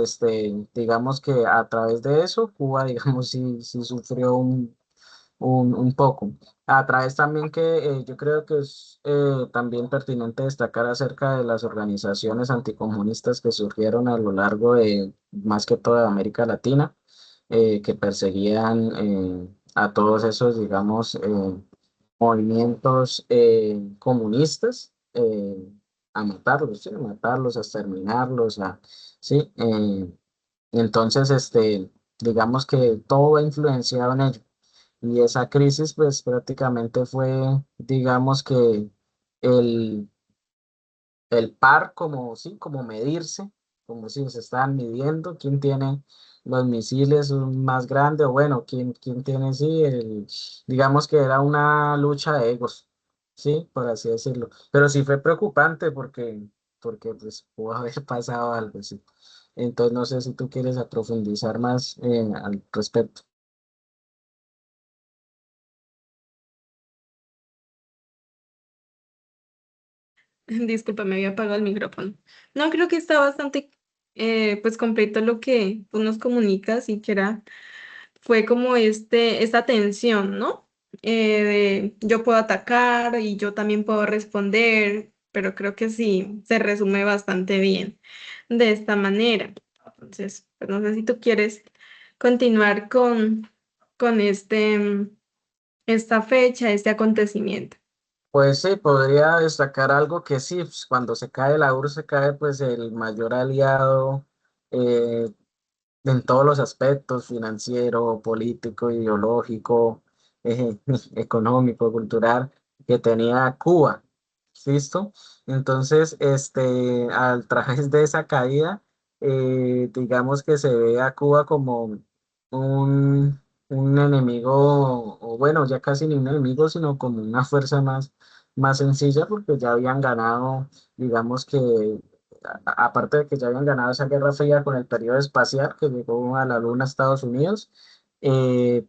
S2: digamos que a través de eso Cuba digamos sí sufrió un poco. A través también que yo creo que es también pertinente destacar acerca de las organizaciones anticomunistas que surgieron a lo largo de más que toda América Latina, que perseguían a todos esos, digamos, movimientos comunistas. a matarlos, ¿sí? A matarlos, a exterminarlos, ¿sí? Entonces, digamos que todo va influenciado en ello. Y esa crisis, pues prácticamente fue, digamos que el, el par, como, sí, como medirse, como si se estaban midiendo quién tiene los misiles más grandes, o bueno, quién tiene, sí, digamos que era una lucha de egos, sí, por así decirlo. Pero sí fue preocupante porque pues pudo haber pasado algo, sí. Entonces, no sé si tú quieres profundizar más al respecto.
S1: Disculpa, me había apagado el micrófono. No, creo que está bastante pues completo lo que tú nos comunicas y que fue como esta tensión, ¿no? De yo puedo atacar y yo también puedo responder, pero creo que sí, se resume bastante bien de esta manera. Entonces, pues no sé si tú quieres continuar con esta fecha, este acontecimiento.
S2: Pues sí, podría destacar algo que sí, pues, cuando se cae la URSS, se cae pues el mayor aliado eh, en todos los aspectos, financiero, político, ideológico, económico, cultural, que tenía Cuba. ¿Listo? Entonces, a través de esa caída, digamos que se ve a Cuba como un enemigo, o bueno, ya casi ni un enemigo, sino como una fuerza más sencilla, porque ya habían ganado, digamos que aparte de que ya habían ganado esa Guerra Fría con el periodo espacial que llegó a la Luna a Estados Unidos,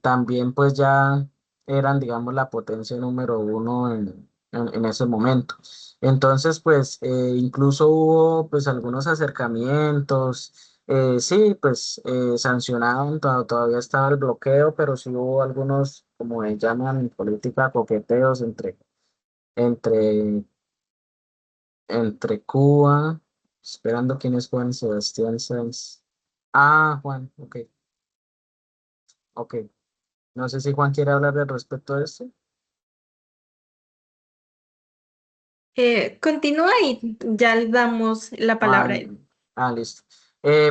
S2: también pues ya eran, digamos, la potencia número uno en ese momento. Entonces, pues incluso hubo pues algunos acercamientos, sí, pues sancionaron, todavía estaba el bloqueo, pero sí hubo algunos, como llaman en política, coqueteos entre entre Cuba, esperando quién es Juan Sebastián Sáenz. Ah, Juan, ok, ok. No sé si Juan quiere hablar al respecto de esto.
S1: Continúa y ya le damos la palabra
S2: Ah,
S1: a él.
S2: listo.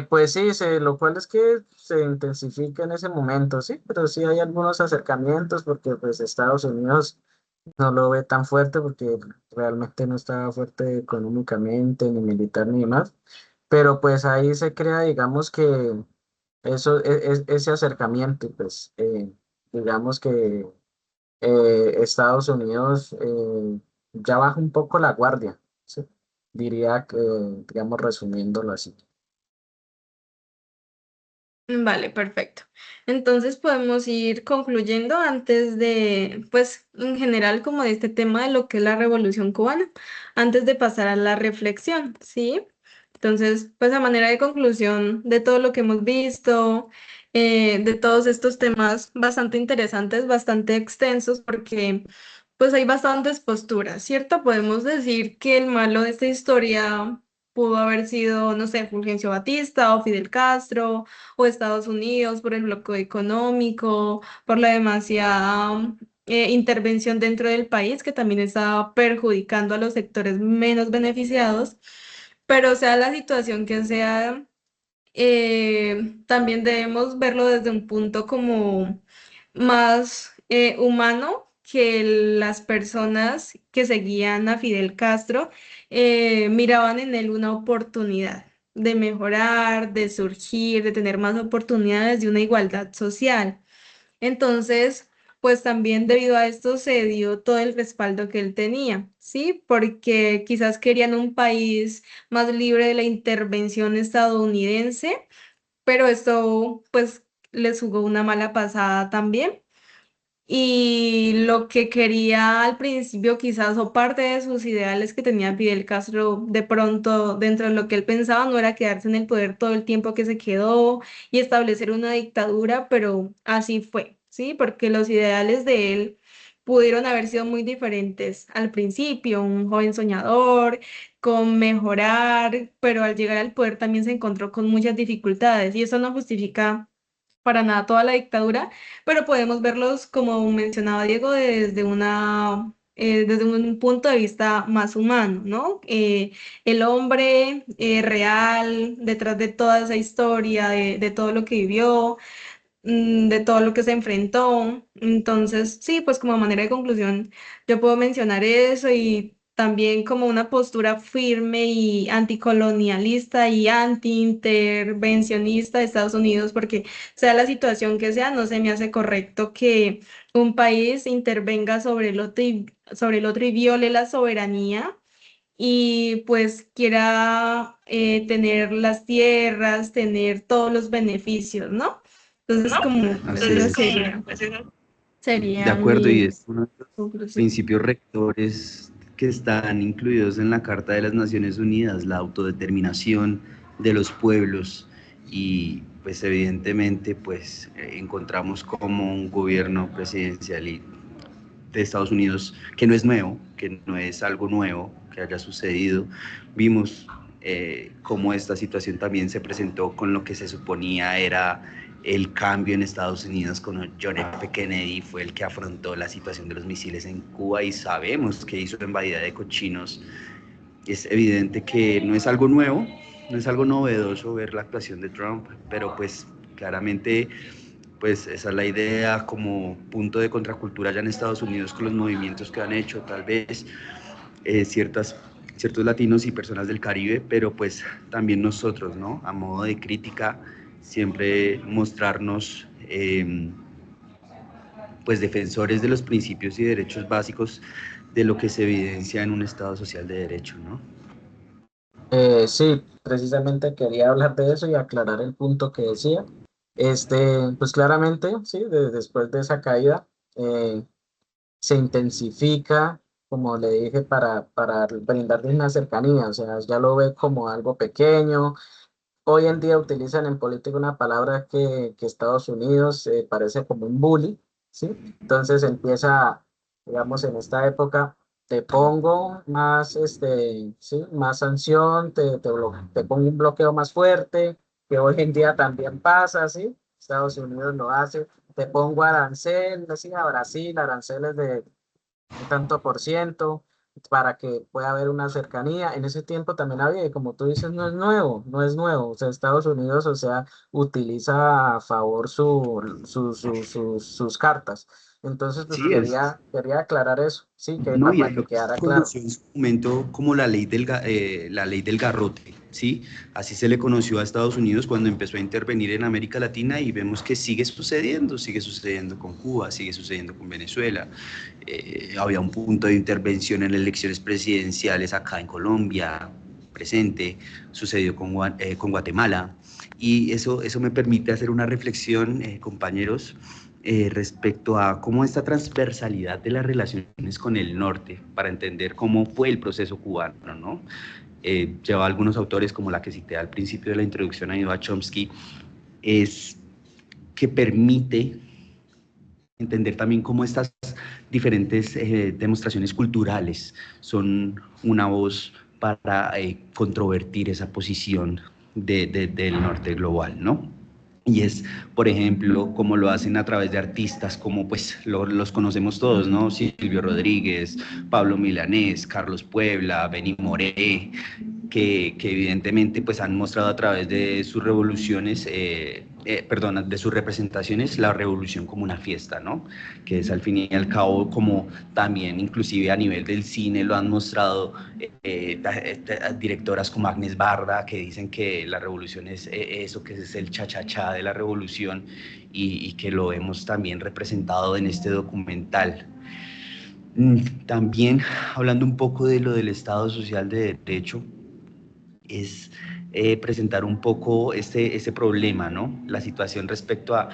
S2: Pues sí, lo cual es que se intensifica en ese momento, sí, pero sí hay algunos acercamientos porque pues Estados Unidos no lo ve tan fuerte porque realmente no está fuerte económicamente, ni militar, ni demás. Pero pues ahí se crea, digamos que ese acercamiento, y pues digamos que Estados Unidos ya baja un poco la guardia, ¿sí? Diría que, digamos, resumiéndolo así.
S1: Vale, perfecto. Entonces podemos ir concluyendo antes de, pues, en general, como de este tema de lo que es la Revolución Cubana, antes de pasar a la reflexión, ¿sí? Entonces, pues, a manera de conclusión de todo lo que hemos visto, de todos estos temas bastante interesantes, bastante extensos, porque, pues, hay bastantes posturas, ¿cierto? Podemos decir que el malo de esta historia pudo haber sido, no sé, Fulgencio Batista o Fidel Castro o Estados Unidos por el bloqueo económico, por la demasiada intervención dentro del país que también estaba perjudicando a los sectores menos beneficiados. Pero sea la situación que sea, también debemos verlo desde un punto como más humano que las personas que seguían a Fidel Castro miraban en él una oportunidad de mejorar, de surgir, de tener más oportunidades de una igualdad social. Entonces, pues también debido a esto se dio todo el respaldo que él tenía, ¿sí? Porque quizás querían un país más libre de la intervención estadounidense, pero esto pues les jugó una mala pasada también. Y lo que quería al principio, quizás, o parte de sus ideales que tenía Fidel Castro, de pronto, dentro de lo que él pensaba, no era quedarse en el poder todo el tiempo que se quedó y establecer una dictadura, pero así fue, ¿sí? Porque los ideales de él pudieron haber sido muy diferentes al principio, un joven soñador, con mejorar, pero al llegar al poder también se encontró con muchas dificultades y eso no justifica para nada toda la dictadura, pero podemos verlos, como mencionaba Diego, desde una desde un punto de vista más humano, ¿no? El hombre real detrás de toda esa historia, de todo lo que vivió, de todo lo que se enfrentó. Entonces, sí, pues como manera de conclusión, yo puedo mencionar eso y también como una postura firme y anticolonialista y antiintervencionista de Estados Unidos, porque sea la situación que sea, no se me hace correcto que un país intervenga sobre el otro y viole la soberanía y pues quiera tener las tierras, tener todos los beneficios, ¿no? Entonces, como
S3: Así
S1: esa
S3: es. De
S1: sería
S3: acuerdo, y
S1: mi
S3: es uno de los
S1: conclusión.
S3: principios rectores que están incluidos en la Carta de las Naciones Unidas, la autodeterminación de los pueblos. Y pues evidentemente pues encontramos como un gobierno presidencial de Estados Unidos, que no es nuevo, que no es algo nuevo que haya sucedido. Vimos cómo esta situación también se presentó con lo que se suponía era el cambio en Estados Unidos con John F. Kennedy, fue el que afrontó la situación de los misiles en Cuba y sabemos que hizo invadida de cochinos. Es evidente que no es algo nuevo, no es algo novedoso ver la actuación de Trump, pero pues claramente pues esa es la idea como punto de contracultura ya en Estados Unidos con los movimientos que han hecho, tal vez ciertos latinos y personas del Caribe, pero pues también nosotros, ¿no? A modo de crítica, siempre mostrarnos pues defensores de los principios y derechos básicos de lo que se evidencia en un Estado social de derecho, ¿no?
S2: Sí, precisamente quería hablar de eso y aclarar el punto que decía. Pues claramente, sí, después de esa caída, eh, se intensifica, como le dije, para brindarle una cercanía, o sea, ya lo ve como algo pequeño. Hoy en día utilizan en política una palabra que Estados Unidos parece como un bully, ¿sí? Entonces empieza, digamos, en esta época, te pongo más, ¿sí? Más sanción, te pongo un bloqueo más fuerte, que hoy en día también pasa, ¿sí? Estados Unidos lo hace, te pongo aranceles, ¿sí? A Brasil, aranceles de un tanto por ciento para que pueda haber una cercanía. En ese tiempo también había, y como tú dices, no es nuevo, no es nuevo. O sea, Estados Unidos, o sea, utiliza a favor sus cartas. Entonces, pues
S3: Sí, es,
S2: quería aclarar eso, sí, que
S3: no, y
S2: para
S3: es
S2: que
S3: lo que se
S2: quedara claro.
S3: conoció en su momento como la ley del garrote, ¿sí? Así se le conoció a Estados Unidos cuando empezó a intervenir en América Latina y vemos que sigue sucediendo con Cuba, sigue sucediendo con Venezuela. Había un punto de intervención en las elecciones presidenciales acá en Colombia, presente, sucedió con Guatemala. Y eso me permite hacer una reflexión, compañeros, respecto a cómo esta transversalidad de las relaciones con el norte, para entender cómo fue el proceso cubano, ¿no? Lleva a algunos autores, como la que cité al principio de la introducción a Noam Chomsky, es que permite entender también cómo estas diferentes demostraciones culturales son una voz para controvertir esa posición del norte global, ¿no? Y es, por ejemplo, como lo hacen a través de artistas como pues los conocemos todos, ¿no? Silvio Rodríguez, Pablo Milanés, Carlos Puebla, Benny Moré, que evidentemente pues han mostrado a través de sus revoluciones, perdón, de sus representaciones, la revolución como una fiesta, ¿no? Que es al fin y al cabo como también inclusive a nivel del cine lo han mostrado directoras como Agnes Barda, que dicen que la revolución es eso, que es el cha-cha-cha de la revolución y que lo hemos también representado en este documental. También hablando un poco de lo del Estado Social de Derecho, es presentar un poco ese problema, ¿no? La situación respecto a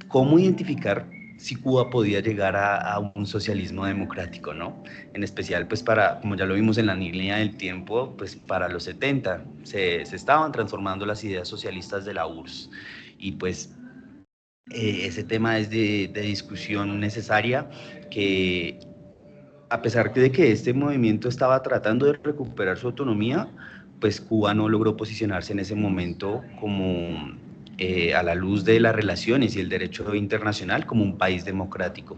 S3: cómo identificar si Cuba podía llegar a un socialismo democrático, ¿no? En especial, pues para, como ya lo vimos en la línea del tiempo, pues para los 70 se estaban transformando las ideas socialistas de la URSS y pues ese tema es de discusión necesaria que a pesar de que este movimiento estaba tratando de recuperar su autonomía, pues Cuba no logró posicionarse en ese momento como a la luz de las relaciones y el derecho internacional como un país democrático.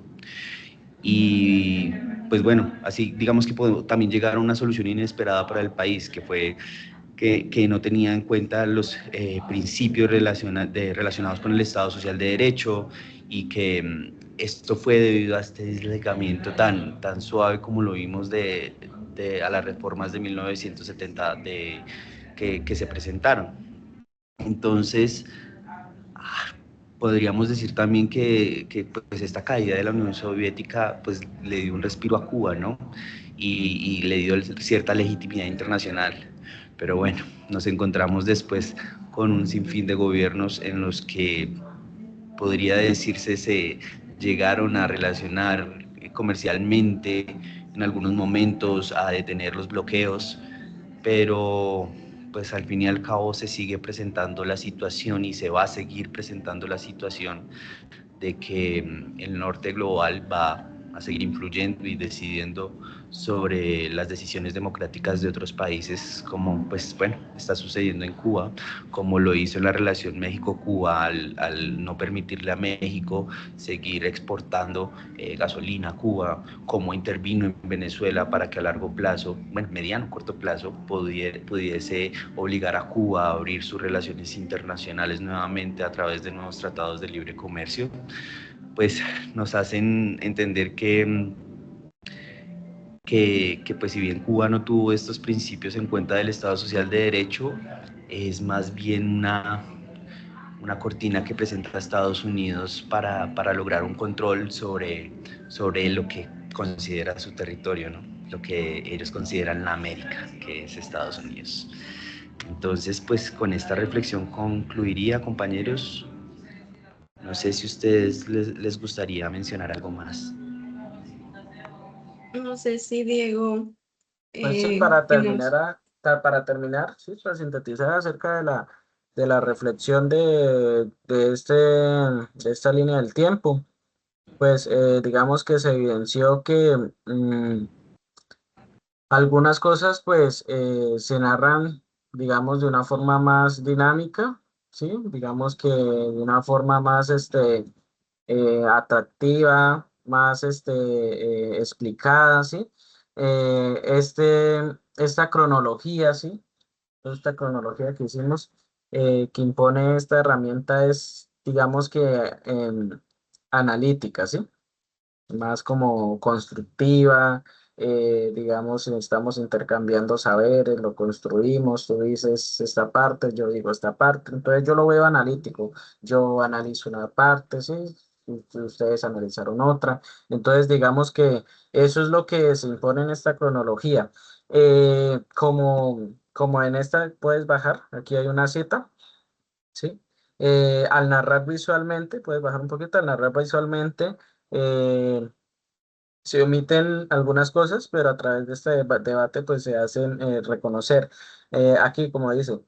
S3: Y pues bueno, así digamos que podemos también llegar a una solución inesperada para el país, que fue que no tenía en cuenta los principios relacionados con el Estado Social de Derecho y que esto fue debido a este desligamiento tan suave como lo vimos a las reformas de 1970 que se presentaron. Entonces, podríamos decir también que pues esta caída de la Unión Soviética pues le dio un respiro a Cuba, ¿no? Y le dio cierta legitimidad internacional. Pero bueno, nos encontramos después con un sinfín de gobiernos en los que podría decirse se llegaron a relacionar comercialmente en algunos momentos, a detener los bloqueos, pero pues al fin y al cabo se sigue presentando la situación y se va a seguir presentando la situación de que el norte global va a seguir influyendo y decidiendo sobre las decisiones democráticas de otros países, como pues bueno, está sucediendo en Cuba, como lo hizo en la relación México-Cuba al no permitirle a México seguir exportando gasolina a Cuba, como intervino en Venezuela para que a largo plazo, bueno, mediano, corto plazo, pudiese obligar a Cuba a abrir sus relaciones internacionales nuevamente a través de nuevos tratados de libre comercio, pues nos hacen entender que pues si bien Cuba no tuvo estos principios en cuenta del Estado Social de Derecho, es más bien una cortina que presenta a Estados Unidos para lograr un control sobre lo que considera su territorio, ¿no? Lo que ellos consideran la América, que es Estados Unidos. Entonces, pues con esta reflexión concluiría, compañeros. No sé si a ustedes les gustaría mencionar algo más.
S1: No sé si Diego,
S2: Pues sí,
S1: ¿qué más?
S2: para terminar, sí, para sintetizar acerca de la reflexión de esta línea del tiempo, pues digamos que se evidenció que algunas cosas pues se narran, digamos, de una forma más dinámica, ¿sí? Digamos que de una forma más atractiva, más explicada, ¿sí? Esta cronología, ¿sí? Esta cronología que hicimos, que impone esta herramienta es, digamos que analítica, ¿sí? Más como constructiva, digamos, estamos intercambiando saberes, lo construimos, tú dices esta parte, yo digo esta parte, entonces yo lo veo analítico, yo analizo una parte, sí, y ustedes analizaron otra, entonces digamos que eso es lo que se impone en esta cronología. Como en esta puedes bajar, aquí hay una cita, ¿sí? Al narrar visualmente, puedes bajar un poquito, al narrar visualmente, eh, se omiten algunas cosas, pero a través de este debate pues se hacen reconocer. Aquí, como dice,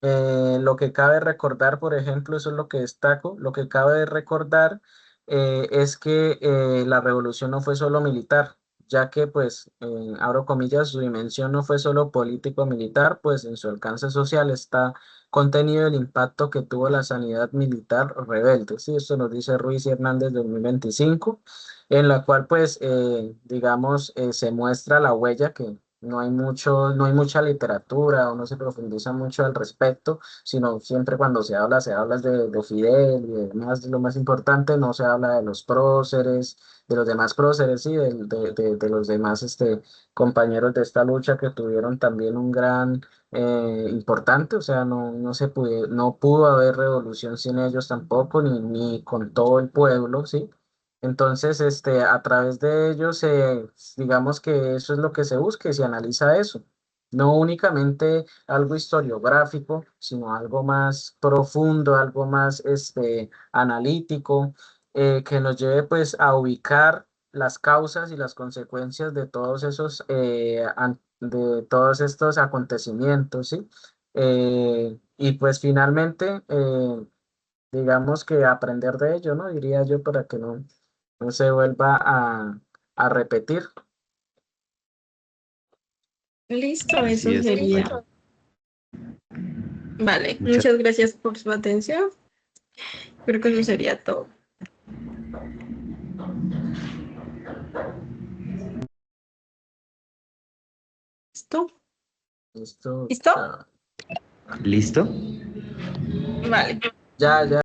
S2: lo que cabe recordar, por ejemplo, eso es lo que destaco, lo que cabe recordar es que la revolución no fue solo militar, ya que pues, abro comillas, su dimensión no fue solo político-militar, pues en su alcance social está contenido el impacto que tuvo la sanidad militar rebelde. Sí, esto nos dice Ruiz y Hernández de 2025, en la cual pues, digamos, se muestra la huella que no hay mucha literatura o no se profundiza mucho al respecto, sino siempre cuando se habla de Fidel y demás, lo más importante, no se habla de los próceres, de los demás próceres, sí, de los demás compañeros de esta lucha que tuvieron también un gran importante, o sea, no pudo haber revolución sin ellos tampoco, ni con todo el pueblo, ¿sí? Entonces, a través de ellos, digamos que eso es lo que se busca y se analiza eso. No únicamente algo historiográfico, sino algo más profundo, algo más analítico, que nos lleve pues a ubicar las causas y las consecuencias de todos esos, de todos estos acontecimientos, ¿sí? Y pues finalmente, digamos que aprender de ello, ¿no? Diría yo para que no se vuelva a repetir.
S1: Listo,
S3: Así
S1: eso
S3: es,
S1: sería.
S3: compañero.
S1: Vale,
S3: Muchas
S1: muchas gracias por su atención. Creo que eso sería todo. ¿Listo?
S2: Listo.
S1: ¿Listo?
S2: Chao.
S3: ¿Listo?
S1: Vale.
S2: Ya.